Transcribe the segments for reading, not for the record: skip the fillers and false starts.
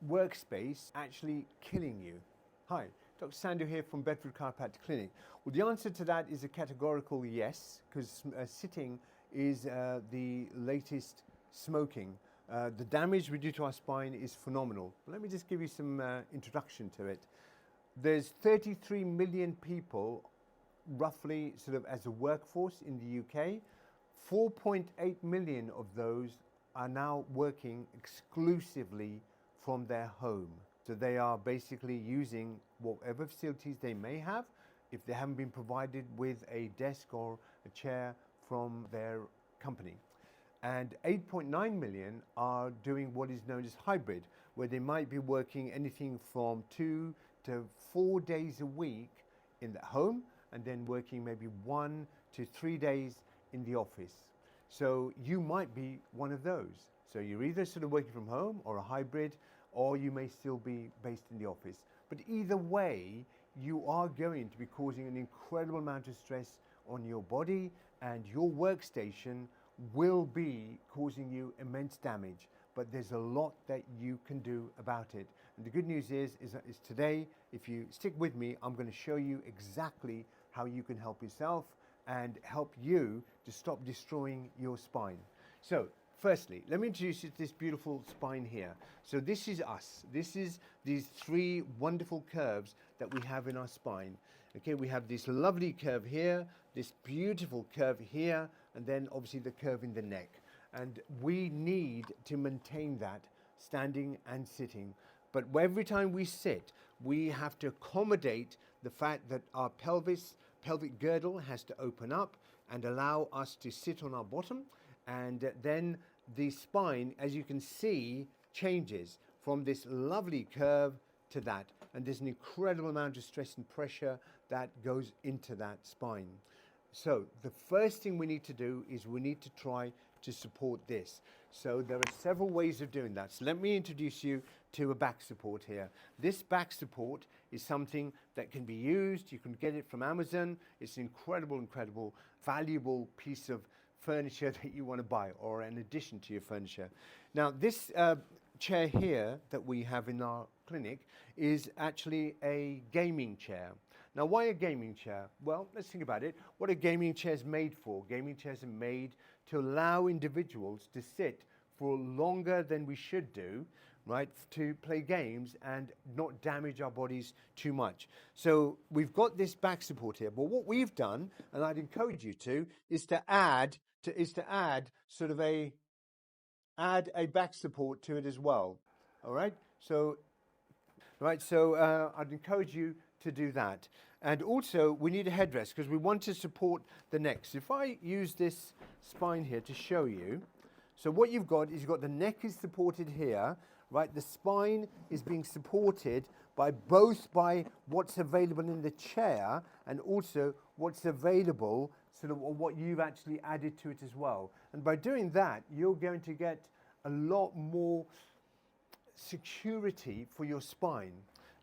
Workspace actually killing you? Hi, Dr. Sandhu here from Bedford Chiropractic Clinic. Well, the answer to that is a categorical yes, because sitting is the latest smoking. The damage we do to our spine is phenomenal. Let me just give you some introduction to it. There's 33 million people, roughly, sort of as a workforce in the UK. 4.8 million of those are now working exclusively from their home. So they are basically using whatever facilities they may have, if they haven't been provided with a desk or a chair from their company. And 8.9 million are doing what is known as hybrid, where they might be working anything from 2 to 4 days a week in the home, and then working maybe 1 to 3 days in the office. So you might be one of those. So you're either sort of working from home or a hybrid, or you may still be based in the office. But either way, you are going to be causing an incredible amount of stress on your body, and your workstation will be causing you immense damage. But there's a lot that you can do about it. And the good news is today, if you stick with me, I'm going to show you exactly how you can help yourself and help you to stop destroying your spine. So firstly, let me introduce you to this beautiful spine here. So this is us. This is these three wonderful curves that we have in our spine. Okay, we have this lovely curve here, this beautiful curve here, and then obviously the curve in the neck. And we need to maintain that standing and sitting. But every time we sit, we have to accommodate the fact that our pelvic girdle has to open up and allow us to sit on our bottom. And then the spine, as you can see, changes from this lovely curve to that. And there's an incredible amount of stress and pressure that goes into that spine. So the first thing we need to do is we need to try to support this. So there are several ways of doing that. So let me introduce you to a back support here. This back support is something that can be used. You can get it from Amazon. It's an incredible, valuable piece of furniture that you want to buy, or an addition to your furniture. Now, this chair here that we have in our clinic is actually a gaming chair. Now, why a gaming chair? Well, let's think about it. What are gaming chairs made for? Gaming chairs are made to allow individuals to sit for longer than we should do, right, to play games and not damage our bodies too much. So we've got this back support here, but what we've done, and I'd encourage you to, is to add sort of a back support to it as well. All right, so I'd encourage you to do that. And also we need a headrest because we want to support the neck. So if I use this spine here to show you, so what you've got is the neck is supported here, right? The spine is being supported by what's available in the chair and also what's available, sort of what you've actually added to it as well. And by doing that, you're going to get a lot more security for your spine.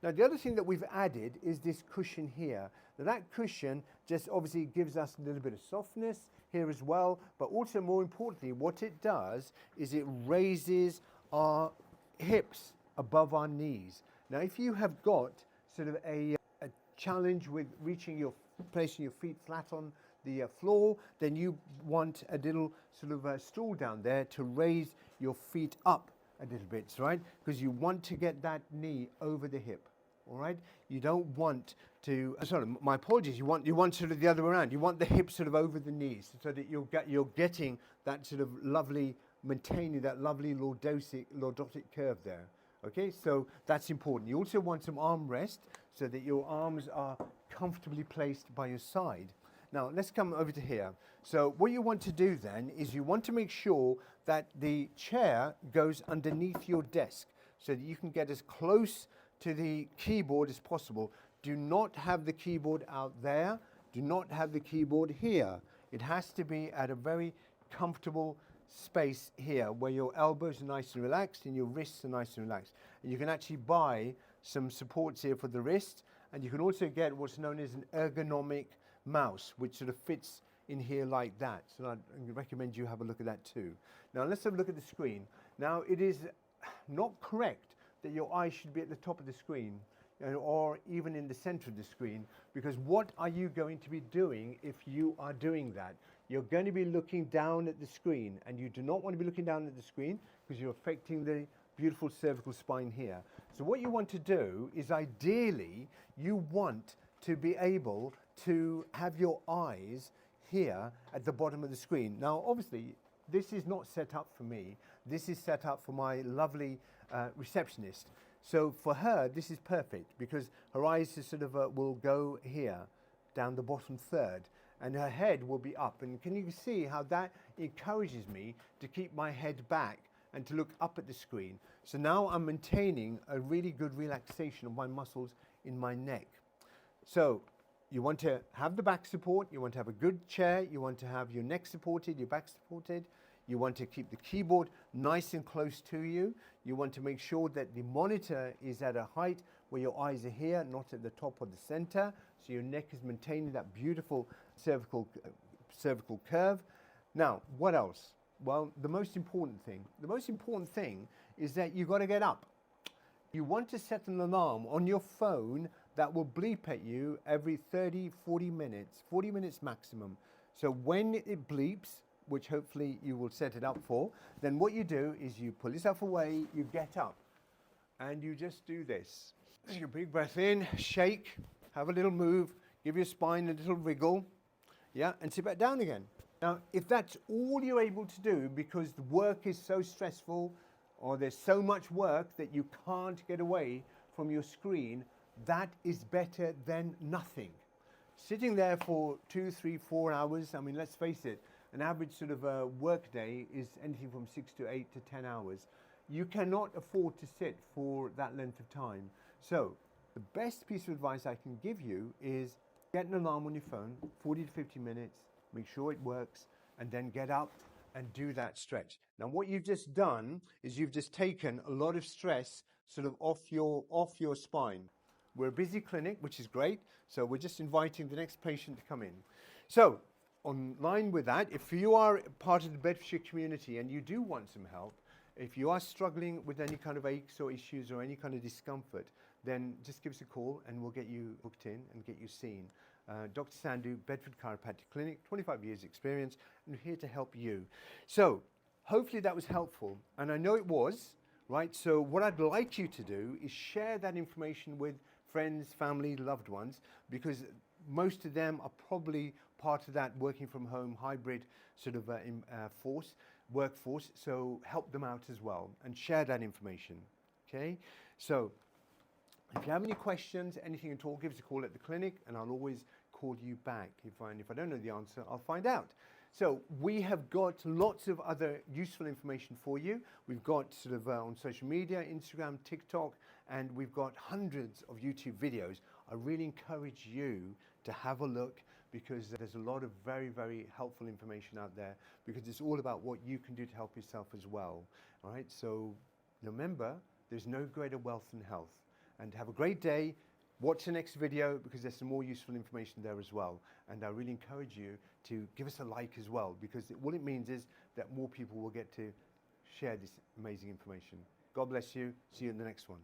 Now, the other thing that we've added is this cushion here. Now, that cushion just obviously gives us a little bit of softness here as well, but also more importantly, what it does is it raises our hips above our knees. Now, if you have got sort of a challenge with placing your feet flat on the floor, then you want a little sort of a stool down there to raise your feet up a little bit, right? Because you want to get that knee over the hip, all right? You don't want to, sorry, my apologies, you want sort of the other way around. You want the hip sort of over the knees so that you're getting that sort of lovely, maintaining that lovely lordotic curve there, okay? So that's important. You also want some arm rest so that your arms are comfortably placed by your side. Now, let's come over to here. So what you want to do then is you want to make sure that the chair goes underneath your desk so that you can get as close to the keyboard as possible. Do not have the keyboard out there. Do not have the keyboard here. It has to be at a very comfortable space here where your elbows are nice and relaxed and your wrists are nice and relaxed. And you can actually buy some supports here for the wrist, and you can also get what's known as an ergonomic mouse, which sort of fits in here like that. So I recommend you have a look at that too. Now let's have a look at the screen. Now, it is not correct that your eyes should be at the top of the screen, or even in the center of the screen, because what are you going to be doing if you are doing that? You're going to be looking down at the screen, and you do not want to be looking down at the screen because you're affecting the beautiful cervical spine here. So what you want to do is, ideally, you want to be able to have your eyes here at the bottom of the screen. Now, obviously, this is not set up for me. This is set up for my lovely receptionist. So for her, this is perfect because her eyes is sort of will go here, down the bottom third, and her head will be up. And can you see how that encourages me to keep my head back and to look up at the screen? So now I'm maintaining a really good relaxation of my muscles in my neck. So you want to have the back support, you want to have a good chair, you want to have your neck supported, your back supported, you want to keep the keyboard nice and close to you, you want to make sure that the monitor is at a height where your eyes are here, not at the top or the center, so your neck is maintaining that beautiful cervical curve. Now, what else? Well, the most important thing is that you've got to get up. You want to set an alarm on your phone that will bleep at you every 30, 40 minutes maximum. So when it bleeps, which hopefully you will set it up for, then what you do is you pull yourself away, you get up, and you just do this. Take a big breath in, shake, have a little move, give your spine a little wriggle, yeah, and sit back down again. Now, if that's all you're able to do because the work is so stressful or there's so much work that you can't get away from your screen, that is better than nothing. Sitting there for 2, 3, 4 hours, I mean, let's face it, an average sort of work day is anything from 6 to 8 to 10 hours. You cannot afford to sit for that length of time. So the best piece of advice I can give you is get an alarm on your phone, 40 to 50 minutes, make sure it works, and then get up and do that stretch. Now, what you've just done is you've just taken a lot of stress sort of off your spine. We're a busy clinic, which is great, so we're just inviting the next patient to come in. So, on line with that, if you are part of the Bedfordshire community and you do want some help, if you are struggling with any kind of aches or issues or any kind of discomfort, then just give us a call and we'll get you booked in and get you seen. Dr. Sandhu, Bedford Chiropractic Clinic, 25 years experience, and we're here to help you. So, hopefully that was helpful, and I know it was, right? So what I'd like you to do is share that information with friends, family, loved ones, because most of them are probably part of that working from home hybrid sort of workforce, so help them out as well and share that information, okay? So if you have any questions, anything at all, give us a call at the clinic and I'll always call you back. If I don't know the answer, I'll find out. So we have got lots of other useful information for you. We've got sort of on social media, Instagram, TikTok, and we've got hundreds of YouTube videos. I really encourage you to have a look because there's a lot of very, very helpful information out there because it's all about what you can do to help yourself as well. All right, so remember, there's no greater wealth than health. And have a great day. Watch the next video because there's some more useful information there as well. And I really encourage you to give us a like as well because what it means is that more people will get to share this amazing information. God bless you. See you in the next one.